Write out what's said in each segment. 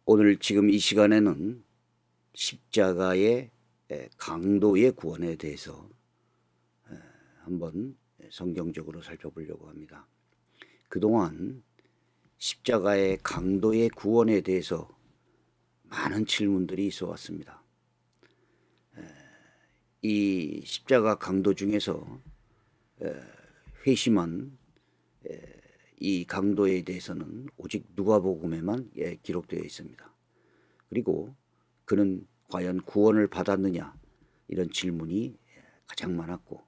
오늘 지금 이 시간에는 십자가의 강도의 구원에 대해서 한번 성경적으로 살펴보려고 합니다. 그동안 십자가의 강도의 구원에 대해서 많은 질문들이 있어 왔습니다. 이 십자가 강도 중에서 회심한 이 강도에 대해서는 오직 누가복음에만 기록되어 있습니다. 그리고 그는 과연 구원을 받았느냐, 이런 질문이 가장 많았고,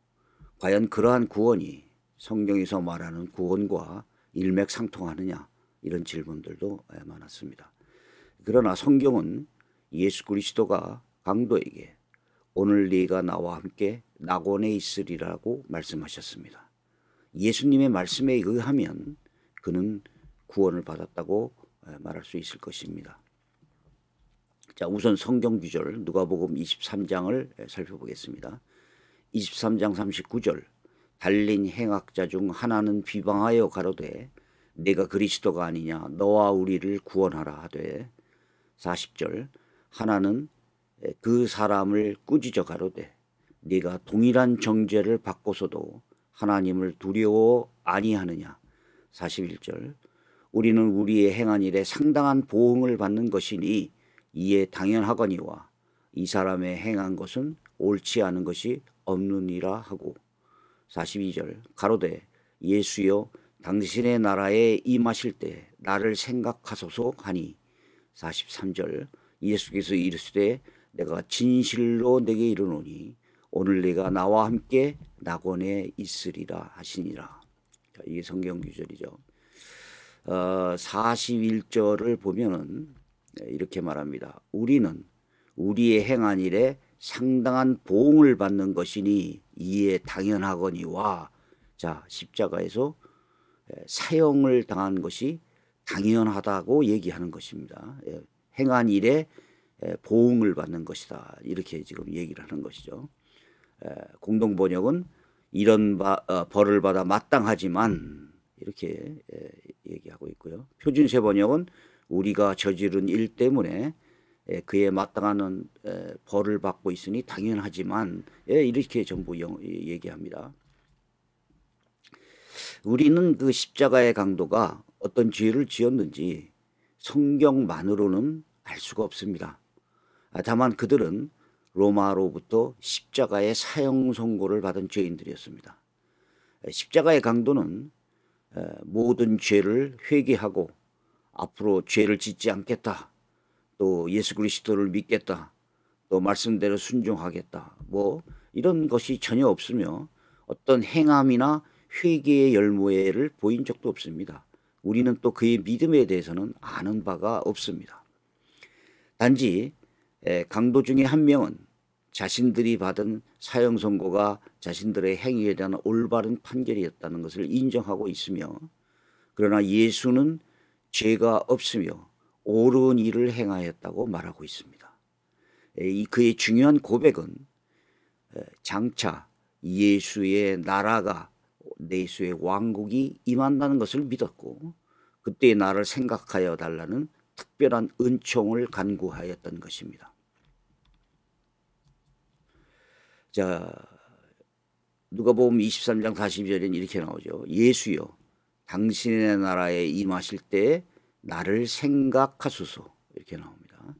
과연 그러한 구원이 성경에서 말하는 구원과 일맥상통하느냐, 이런 질문들도 많았습니다. 그러나 성경은 예수 그리스도가 강도에게 오늘 네가 나와 함께 낙원에 있으리라고 말씀하셨습니다. 예수님의 말씀에 의하면 그는 구원을 받았다고 말할 수 있을 것입니다. 자, 우선 성경 구절 누가복음 23장을 살펴보겠습니다. 23장 39절, 달린 행악자 중 하나는 비방하여 가로되 내가 그리스도가 아니냐, 너와 우리를 구원하라 하되, 40절, 하나는 그 사람을 꾸짖어 가로되 네가 동일한 정죄를 받고서도 하나님을 두려워 아니하느냐. 41절, 우리는 우리의 행한 일에 상당한 보응을 받는 것이니 이에 당연하거니와 이 사람의 행한 것은 옳지 않은 것이 없느니라 하고, 42절, 가로되 예수여 당신의 나라에 임하실 때 나를 생각하소서 하니, 43절, 예수께서 이르시되 내가 진실로 내게 이르노니 오늘 내가 나와 함께 낙원에 있으리라 하시니라. 이게 성경 구절이죠. 41절을 보면은 이렇게 말합니다. 우리는 우리의 행한 일에 상당한 보응을 받는 것이니 이에 당연하거니와, 자, 십자가에서 사형을 당한 것이 당연하다고 얘기하는 것입니다. 행한 일에 보응을 받는 것이다, 이렇게 지금 얘기를 하는 것이죠. 공동 번역은 이런 벌을 받아 마땅하지만, 이렇게 얘기하고 있고요. 표준세 번역은 우리가 저지른 일 때문에 그에 마땅한 벌을 받고 있으니 당연하지만, 이렇게 전부 얘기합니다. 우리는 그 십자가의 강도가 어떤 죄를 지었는지 성경만으로는 알 수가 없습니다. 다만 그들은 로마로부터 십자가의 사형 선고를 받은 죄인들이었습니다. 십자가의 강도는 모든 죄를 회개하고 앞으로 죄를 짓지 않겠다, 또 예수 그리스도를 믿겠다, 또 말씀대로 순종하겠다, 뭐 이런 것이 전혀 없으며 어떤 행함이나 회개의 열매를 보인 적도 없습니다. 우리는 또 그의 믿음에 대해서는 아는 바가 없습니다. 단지 강도 중에 한 명은 자신들이 받은 사형 선고가 자신들의 행위에 대한 올바른 판결이었다는 것을 인정하고 있으며, 그러나 예수는 죄가 없으며 옳은 일을 행하였다고 말하고 있습니다. 그의 중요한 고백은 장차 예수의 나라가, 예수의 왕국이 임한다는 것을 믿었고, 그때 나를 생각하여 달라는 특별한 은총을 간구하였던 것입니다. 자, 누가복음 23장 42절에는 이렇게 나오죠. 예수여 당신의 나라에 임하실 때 나를 생각하소서, 이렇게 나옵니다.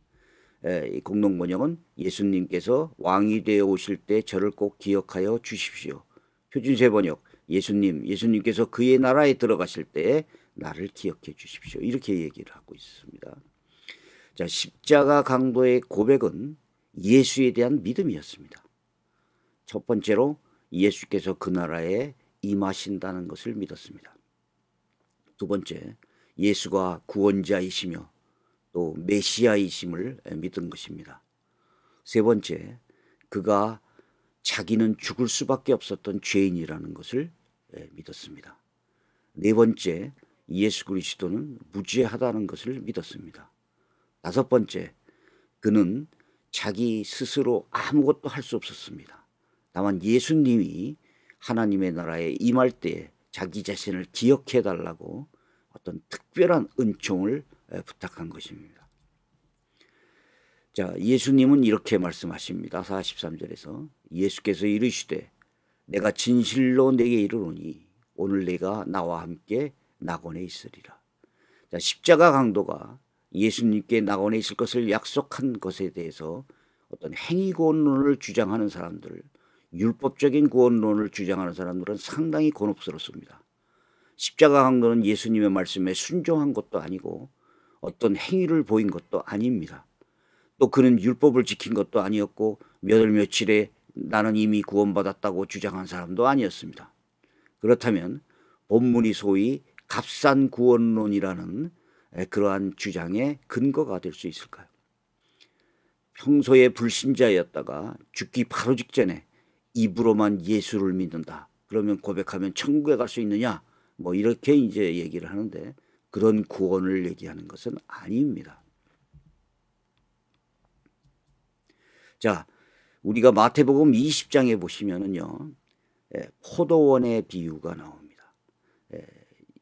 이 공동 번역은 예수님께서 왕이 되어 오실 때 저를 꼭 기억하여 주십시오. 표준세 번역, 예수님께서 그의 나라에 들어가실 때 나를 기억해 주십시오, 이렇게 얘기를 하고 있습니다. 자, 십자가 강도의 고백은 예수에 대한 믿음이었습니다. 첫 번째로 예수께서 그 나라에 임하신다는 것을 믿었습니다. 두 번째, 예수가 구원자이시며 또 메시아이심을 믿은 것입니다. 세 번째, 그가 자기는 죽을 수밖에 없었던 죄인이라는 것을 믿었습니다. 네 번째, 예수 그리스도는 무죄하다는 것을 믿었습니다. 다섯 번째, 그는 자기 스스로 아무것도 할 수 없었습니다. 다만 예수님이 하나님의 나라에 임할 때 자기 자신을 기억해 달라고 어떤 특별한 은총을 부탁한 것입니다. 자, 예수님은 이렇게 말씀하십니다. 43절에서 예수께서 이르시되 내가 진실로 내게 이르노니 오늘 내가 나와 함께 낙원에 있으리라. 자, 십자가 강도가 예수님께 낙원에 있을 것을 약속한 것에 대해서 어떤 행위 구원론을 주장하는 사람들, 율법적인 구원론을 주장하는 사람들은 상당히 곤혹스럽습니다. 십자가 강도는 예수님의 말씀에 순종한 것도 아니고 어떤 행위를 보인 것도 아닙니다. 또 그는 율법을 지킨 것도 아니었고 몇 월 며칠에 나는 이미 구원받았다고 주장한 사람도 아니었습니다. 그렇다면 본문이 소위 값싼 구원론이라는 그러한 주장의 근거가 될 수 있을까요? 평소에 불신자였다가 죽기 바로 직전에 입으로만 예수를 믿는다. 그러면 고백하면 천국에 갈 수 있느냐? 뭐 이렇게 이제 얘기를 하는데 그런 구원을 얘기하는 것은 아닙니다. 자, 우리가 마태복음 20장에 보시면은요, 포도원의 비유가 나옵니다.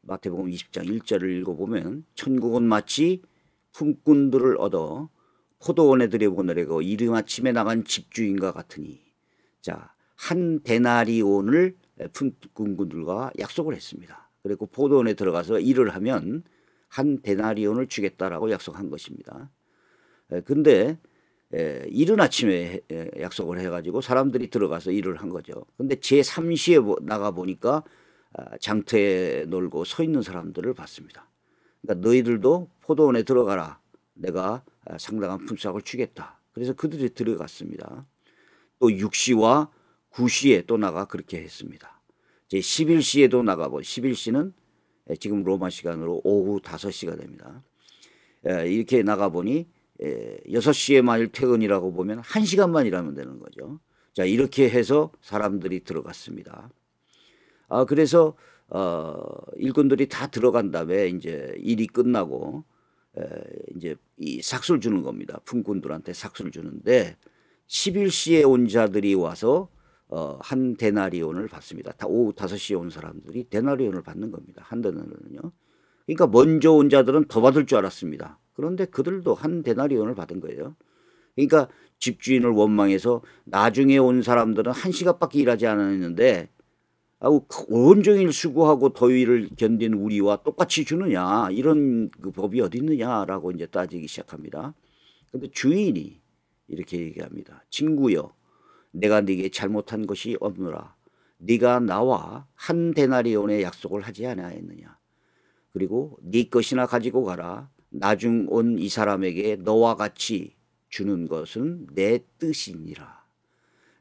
마태복음 20장 1절을 읽어보면 천국은 마치 품꾼들을 얻어 포도원에 들여보내려고 이른 아침에 나간 집주인과 같으니, 자, 한 데나리온을 품꾼들과 약속을 했습니다. 그리고 포도원에 들어가서 일을 하면 한 데나리온을 주겠다라고 약속한 것입니다. 근데 이른 아침에 약속을 해가지고 사람들이 들어가서 일을 한 거죠. 근데 제3시에 나가 보니까 장터에 놀고 서 있는 사람들을 봤습니다. 그러니까 너희들도 포도원에 들어가라. 내가 상당한 품삯을 주겠다. 그래서 그들이 들어갔습니다. 또 6시와 9시에 또 나가 그렇게 했습니다. 제 11시에도 나가보 11시는 지금 로마 시간으로 오후 5시가 됩니다. 이렇게 나가보니 6시에 만일 퇴근이라고 보면 1시간만 일하면 되는 거죠. 자, 이렇게 해서 사람들이 들어갔습니다. 그래서 일꾼들이 다 들어간 다음에 이제 일이 끝나고 이제 이 삭수를 주는 겁니다. 품꾼들한테 삭수를 주는데 11시에 온 자들이 와서 한 데나리온을 받습니다. 다 오후 5시에 온 사람들이 데나리온을 받는 겁니다. 한 데나리온은요. 그러니까 먼저 온 자들은 더 받을 줄 알았습니다. 그런데 그들도 한 데나리온을 받은 거예요. 그러니까 집주인을 원망해서 나중에 온 사람들은 1시간밖에 일하지 않았는데 온종일 수고하고 더위를 견딘 우리와 똑같이 주느냐, 이런 그 법이 어디 있느냐라고 이제 따지기 시작합니다. 근데 주인이 이렇게 얘기합니다. 친구여, 내가 네게 잘못한 것이 없노라. 네가 나와 한 데나리온의 약속을 하지 아니하였느냐. 그리고 네 것이나 가지고 가라. 나중 온 이 사람에게 너와 같이 주는 것은 내 뜻이니라.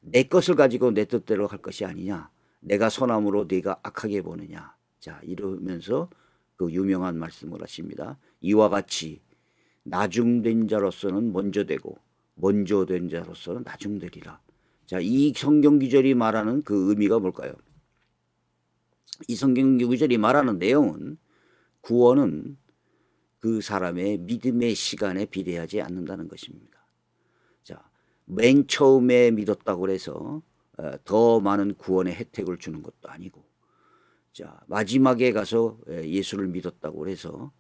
내 것을 가지고 내 뜻대로 할 것이 아니냐. 내가 선함으로 네가 악하게 보느냐. 자, 이러면서 그 유명한 말씀을 하십니다. 이와 같이 나중된 자로서는 먼저 되고 먼저 된 자로서는 나중되리라. 자, 이 성경 구절이 말하는 그 의미가 뭘까요? 이 성경 구절이 말하는 내용은 구원은 그 사람의 믿음의 시간에 비례하지 않는다는 것입니다. 자, 맨 처음에 믿었다고 해서 더 많은 구원의 혜택을 주는 것도 아니고, 자, 마지막에 가서 예수를 믿었다고 해서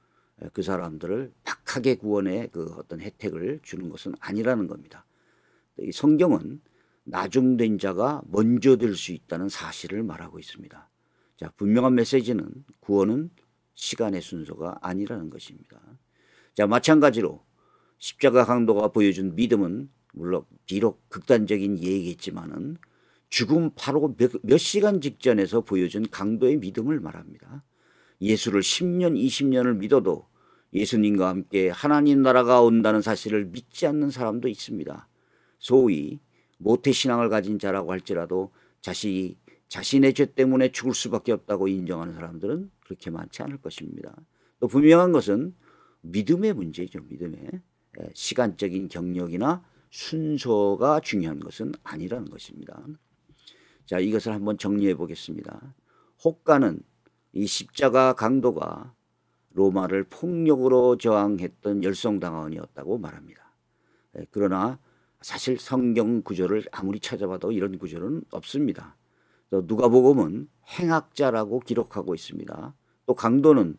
그 사람들을 박하게 구원의 그 어떤 혜택을 주는 것은 아니라는 겁니다. 이 성경은 나중된 자가 먼저 될 수 있다는 사실을 말하고 있습니다. 자, 분명한 메시지는 구원은 시간의 순서가 아니라는 것입니다. 자, 마찬가지로 십자가 강도가 보여준 믿음은 물론 비록 극단적인 예이겠지만은 죽음 바로 몇 시간 직전에서 보여준 강도의 믿음을 말합니다. 예수를 10년, 20년을 믿어도 예수님과 함께 하나님 나라가 온다는 사실을 믿지 않는 사람도 있습니다. 소위 모태신앙을 가진 자라고 할지라도 자신의 죄 때문에 죽을 수밖에 없다고 인정하는 사람들은 그렇게 많지 않을 것입니다. 또 분명한 것은 믿음의 문제죠. 믿음의 시간적인 경력이나 순서가 중요한 것은 아니라는 것입니다. 자, 이것을 한번 정리해 보겠습니다. 혹가는 이 십자가 강도가 로마를 폭력으로 저항했던 열성당원이었다고 말합니다. 그러나 사실 성경 구절을 아무리 찾아봐도 이런 구절은 없습니다. 또 누가복음은 행악자라고 기록하고 있습니다. 또 강도는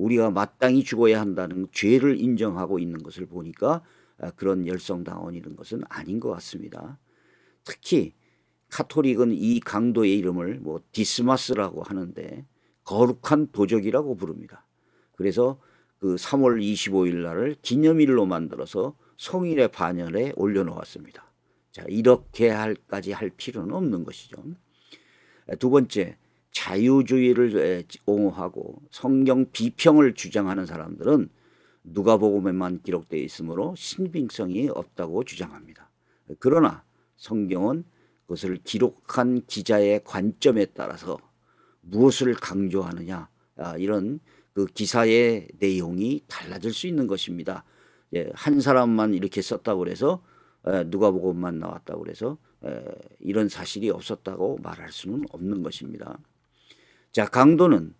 우리가 마땅히 죽어야 한다는 죄를 인정하고 있는 것을 보니까 그런 열성당원 이런 것은 아닌 것 같습니다. 특히 카톨릭은 이 강도의 이름을 뭐 디스마스라고 하는데 거룩한 도적이라고 부릅니다. 그래서 그 3월 25일 날을 기념일로 만들어서 성인의 반열에 올려놓았습니다. 자, 이렇게까지 할 필요는 없는 것이죠. 두 번째, 자유주의를 옹호하고 성경 비평을 주장하는 사람들은 누가복음에만 기록되어 있으므로 신빙성이 없다고 주장합니다. 그러나 성경은 그것을 기록한 기자의 관점에 따라서 무엇을 강조하느냐, 이런 그 기사의 내용이 달라질 수 있는 것입니다. 한 사람만 이렇게 썼다고 해서 누가복음만 나왔다고 해서 이런 사실이 없었다고 말할 수는 없는 것입니다. 자, 강도는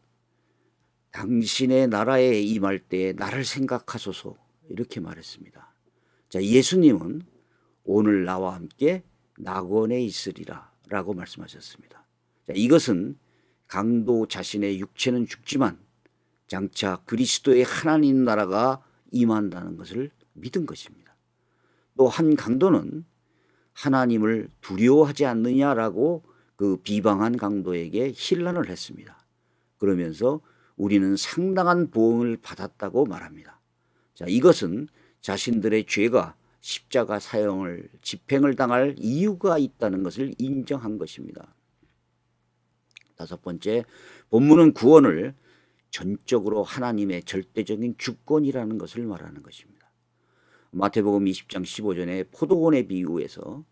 당신의 나라에 임할 때 나를 생각하소서 이렇게 말했습니다. 자, 예수님은 오늘 나와 함께 낙원에 있으리라 라고 말씀하셨습니다. 자, 이것은 강도 자신의 육체는 죽지만 장차 그리스도의 하나님 나라가 임한다는 것을 믿은 것입니다. 또 한 강도는 하나님을 두려워하지 않느냐라고 그 비방한 강도에게 힐난을 했습니다. 그러면서 우리는 상당한 보응을 받았다고 말합니다. 자, 이것은 자신들의 죄가 십자가 집행을 당할 이유가 있다는 것을 인정한 것입니다. 다섯 번째, 본문은 구원을 전적으로 하나님의 절대적인 주권이라는 것을 말하는 것입니다. 마태복음 20장 15절에 포도원의 비유에서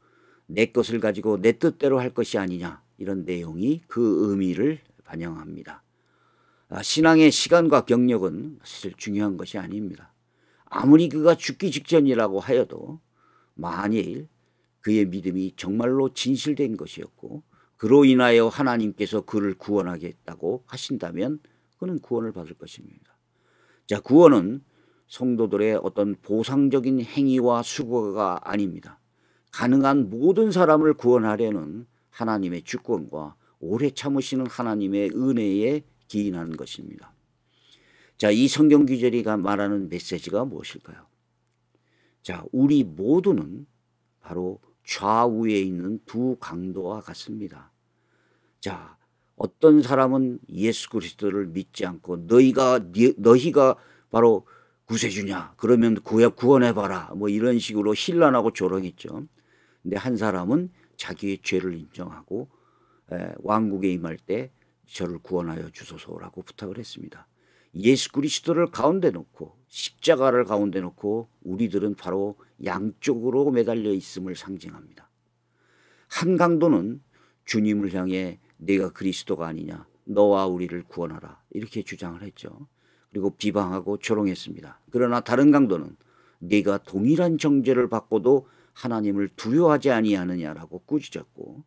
내 것을 가지고 내 뜻대로 할 것이 아니냐, 이런 내용이 그 의미를 반영합니다. 신앙의 시간과 경력은 사실 중요한 것이 아닙니다. 아무리 그가 죽기 직전이라고 하여도 만일 그의 믿음이 정말로 진실된 것이었고 그로 인하여 하나님께서 그를 구원하겠다고 하신다면 그는 구원을 받을 것입니다. 자, 구원은 성도들의 어떤 보상적인 행위와 수고가 아닙니다. 가능한 모든 사람을 구원하려는 하나님의 주권과 오래 참으시는 하나님의 은혜에 기인하는 것입니다. 자, 이 성경 구절이가 말하는 메시지가 무엇일까요? 자, 우리 모두는 바로 좌우에 있는 두 강도와 같습니다. 자, 어떤 사람은 예수 그리스도를 믿지 않고 너희가 바로 구세주냐, 그러면 구원해봐라, 뭐 이런 식으로 힐난하고 조롱했죠. 근데 한 사람은 자기의 죄를 인정하고 왕국에 임할 때 저를 구원하여 주소서라고 부탁을 했습니다. 예수 그리스도를 가운데 놓고 십자가를 가운데 놓고 우리들은 바로 양쪽으로 매달려 있음을 상징합니다. 한 강도는 주님을 향해 내가 그리스도가 아니냐, 너와 우리를 구원하라, 이렇게 주장을 했죠. 그리고 비방하고 조롱했습니다. 그러나 다른 강도는 네가 동일한 정죄를 받고도 하나님을 두려워하지 아니하느냐라고 꾸짖었고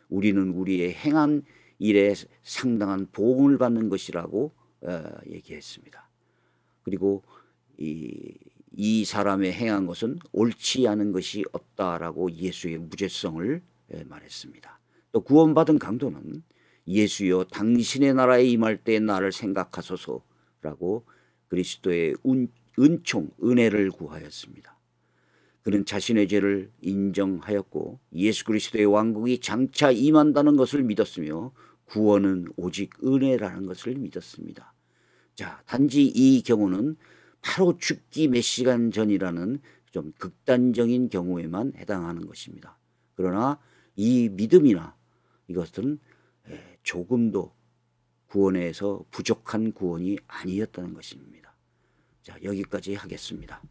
우리는 우리의 행한 일에 상당한 보응을 받는 것이라고 얘기했습니다. 그리고 이 사람의 행한 것은 옳지 않은 것이 없다라고 예수의 무죄성을 말했습니다. 또 구원받은 강도는 예수여 당신의 나라에 임할 때 나를 생각하소서라고 그리스도의 은총, 은혜를 구하였습니다. 그는 자신의 죄를 인정하였고 예수 그리스도의 왕국이 장차 임한다는 것을 믿었으며 구원은 오직 은혜라는 것을 믿었습니다. 자, 단지 이 경우는 바로 죽기 몇 시간 전이라는 좀 극단적인 경우에만 해당하는 것입니다. 그러나 이 믿음이나 이것은 조금도 구원에서 부족한 구원이 아니었다는 것입니다. 자, 여기까지 하겠습니다.